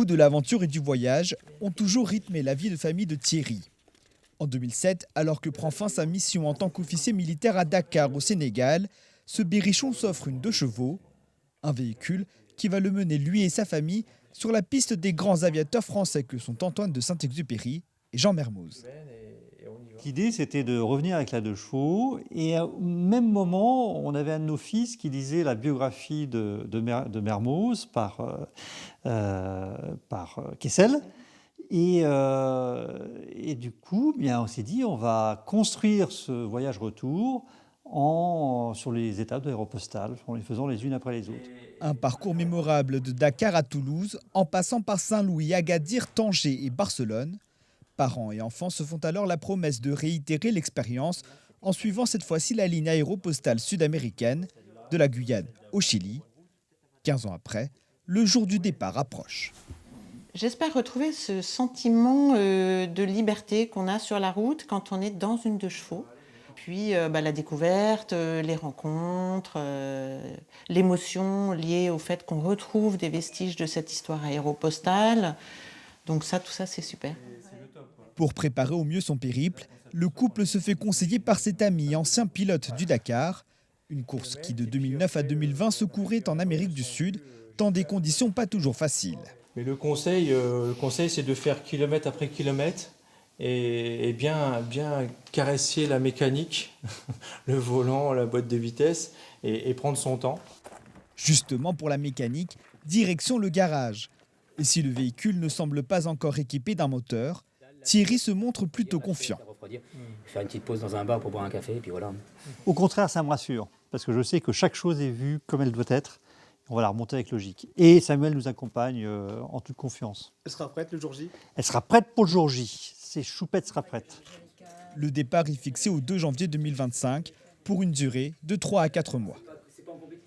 De l'aventure et du voyage ont toujours rythmé la vie de famille de Thierry. En 2007, alors que prend fin sa mission en tant qu'officier militaire à Dakar, au Sénégal, ce berrichon s'offre une 2 chevaux, un véhicule qui va le mener, lui et sa famille, sur la piste des grands aviateurs français que sont Antoine de Saint-Exupéry et Jean Mermoz. L'idée, c'était de revenir avec la 2 chevaux. Et au même moment, on avait un de nos fils qui lisait la biographie de Mermoz par Kessel. Et du coup, bien, on s'est dit, on va construire ce voyage retour sur les étapes de l'Aéropostale, en les faisant les unes après les autres. Un parcours mémorable de Dakar à Toulouse, en passant par Saint-Louis, Agadir, Tanger et Barcelone. Parents et enfants se font alors la promesse de réitérer l'expérience en suivant cette fois-ci la ligne aéropostale sud-américaine de la Guyane au Chili. 15 ans après, le jour du départ approche. J'espère retrouver ce sentiment de liberté qu'on a sur la route quand on est dans une 2 chevaux. Puis la découverte, les rencontres, l'émotion liée au fait qu'on retrouve des vestiges de cette histoire aéropostale. Donc tout ça, c'est super. Pour préparer au mieux son périple, le couple se fait conseiller par cet ami, ancien pilote du Dakar. Une course qui, de 2009 à 2020, se courait en Amérique du Sud, dans des conditions pas toujours faciles. Mais le conseil, c'est de faire kilomètre après kilomètre et bien caresser la mécanique, le volant, la boîte de vitesse et prendre son temps. Justement, pour la mécanique, direction le garage. Et si le véhicule ne semble pas encore équipé d'un moteur, Thierry se montre plutôt confiant. Faire une petite pause dans un bar pour boire un café, et puis voilà. Au contraire, ça me rassure, parce que je sais que chaque chose est vue comme elle doit être. On va la remonter avec logique. Et Samuel nous accompagne en toute confiance. Elle sera prête le jour J ? Elle sera prête pour le jour J. Choupette sera prête. Le départ est fixé au 2 janvier 2025 pour une durée de 3 à 4 mois.